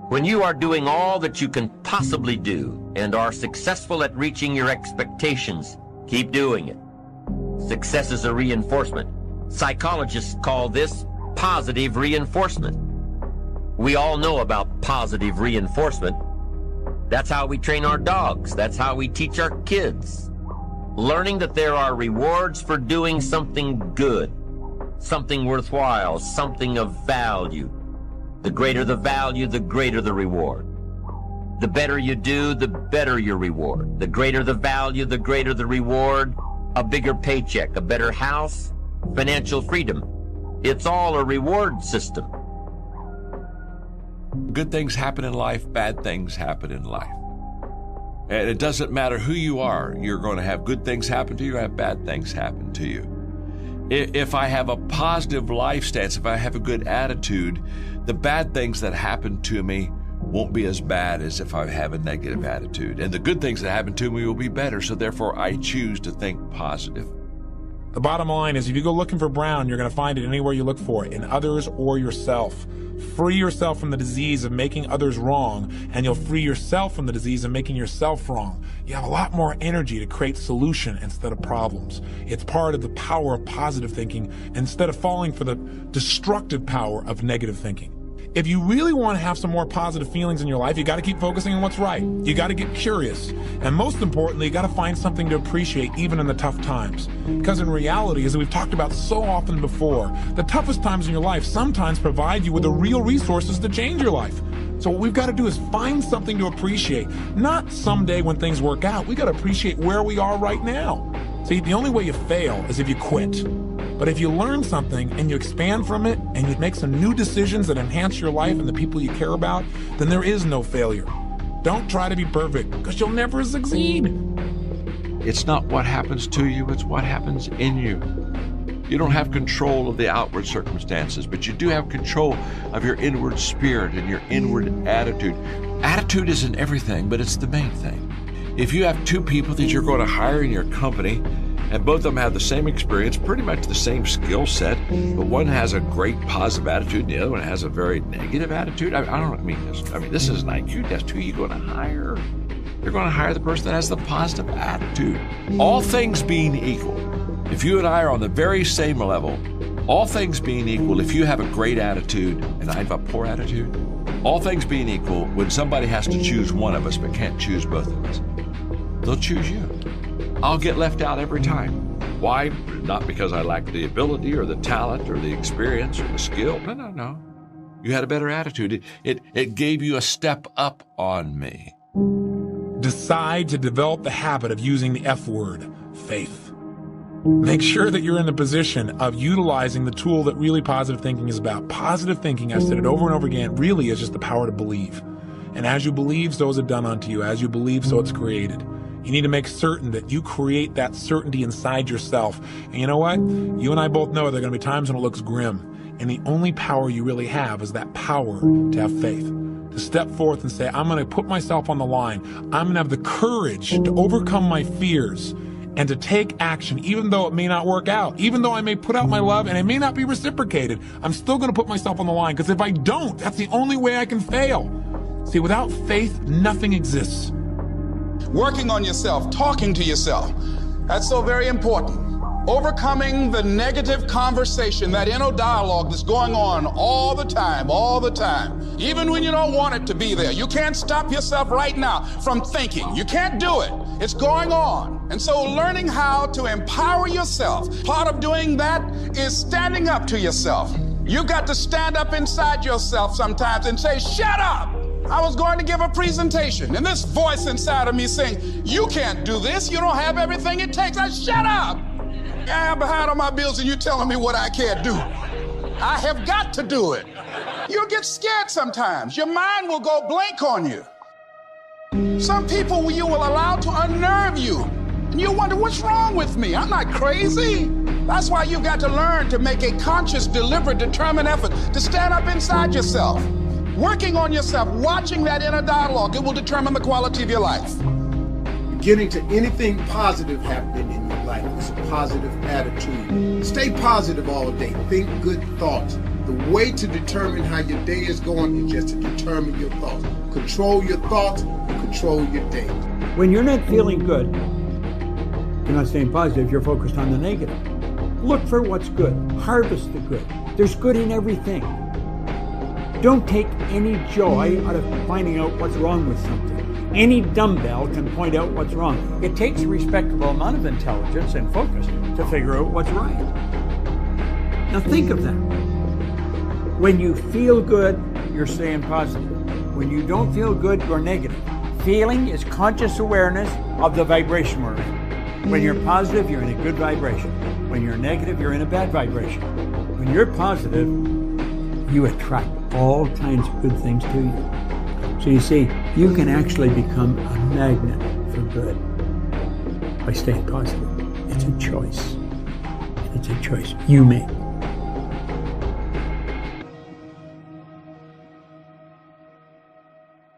When you are doing all that you can possibly do and are successful at reaching your expectations, keep doing it. Success is a reinforcement. Psychologists call this positive reinforcement. We all know about positive reinforcement. That's how we train our dogs. That's how we teach our kids. Learning that there are rewards for doing something good, something worthwhile, something of value. The greater the value, the greater the reward. The better you do, the better your reward. The greater the value, the greater the reward. A bigger paycheck, a better house, financial freedom. It's all a reward system. Good things happen in life, bad things happen in life. And it doesn't matter who you are, you're going to have good things happen to you, have bad things happen to you. If I have a positive life stance, if I have a good attitude, the bad things that happen to me won't be as bad as if I have a negative attitude. And the good things that happen to me will be better, so therefore I choose to think positive. The bottom line is if you go looking for brown, you're going to find it anywhere you look for it, in others or yourself. Free yourself from the disease of making others wrong, and you'll free yourself from the disease of making yourself wrong. You have a lot more energy to create solution instead of problems. It's part of the power of positive thinking instead of falling for the destructive power of negative thinking. If you really want to have some more positive feelings in your life, you got to keep focusing on what's right. You got to get curious. And most importantly, you got to find something to appreciate even in the tough times. Because in reality, as we've talked about so often before, the toughest times in your life sometimes provide you with the real resources to change your life. So what we've got to do is find something to appreciate. Not someday when things work out. We got to appreciate where we are right now. See, the only way you fail is if you quit. But if you learn something and you expand from it and you make some new decisions that enhance your life and the people you care about, then there is no failure. Don't try to be perfect, because you'll never succeed. It's not what happens to you, it's what happens in you. You don't have control of the outward circumstances, but you do have control of your inward spirit and your inward attitude. Attitude isn't everything, but it's the main thing. If you have two people that you're going to hire in your company, and both of them have the same experience, pretty much the same skill set, but one has a great positive attitude and the other one has a very negative attitude. I don't mean this. This is an IQ test. Who are you going to hire? You're going to hire the person that has the positive attitude. All things being equal, if you and I are on the very same level, all things being equal, if you have a great attitude and I have a poor attitude, all things being equal, when somebody has to choose one of us but can't choose both of us, they'll choose you. I'll get left out every time. Why? Not because I lack the ability or the talent or the experience or the skill. No. You had a better attitude. It gave you a step up on me. Decide to develop the habit of using the F word, faith. Make sure that you're in the position of utilizing the tool that really positive thinking is about. Positive thinking, I've said it over and over again, really is just the power to believe. And as you believe, so is it done unto you. As you believe, so it's created. You need to make certain that you create that certainty inside yourself. And you know what? You and I both know there are going to be times when it looks grim. And the only power you really have is that power to have faith. To step forth and say, I'm going to put myself on the line. I'm going to have the courage to overcome my fears and to take action, even though it may not work out. Even though I may put out my love and it may not be reciprocated, I'm still going to put myself on the line. Because if I don't, that's the only way I can fail. See, without faith, nothing exists. Working on yourself, talking to yourself. That's so very important. Overcoming the negative conversation, that inner dialogue that's going on all the time, even when you don't want it to be there. You can't stop yourself right now from thinking. You can't do it. It's going on. And so learning how to empower yourself, part of doing that is standing up to yourself. You've got to stand up inside yourself sometimes and say, shut up. I was going to give a presentation, and this voice inside of me saying, you can't do this. You don't have everything it takes. Shut up. I'm behind on my bills, and you're telling me what I can't do. I have got to do it. You'll get scared sometimes. Your mind will go blank on you. Some people you will allow to unnerve you, and you wonder, what's wrong with me? I'm not crazy. That's why you've got to learn to make a conscious, deliberate, determined effort to stand up inside yourself. Working on yourself, watching that inner dialogue, it will determine the quality of your life. Getting to anything positive happening in your life is a positive attitude. Stay positive all day. Think good thoughts. The way to determine how your day is going is just to determine your thoughts. Control your thoughts, control your day. When you're not feeling good, you're not staying positive, you're focused on the negative. Look for what's good. Harvest the good. There's good in everything. Don't take any joy out of finding out what's wrong with something. Any dumbbell can point out what's wrong. It takes a respectable amount of intelligence and focus to figure out what's right. Now think of that. When you feel good, you're staying positive. When you don't feel good, you're negative. Feeling is conscious awareness of the vibration we're in. When you're positive, you're in a good vibration. When you're negative, you're in a bad vibration. When you're positive, you attract all kinds of good things to you. So you see, you can actually become a magnet for good by staying positive. It's a choice. It's a choice you make.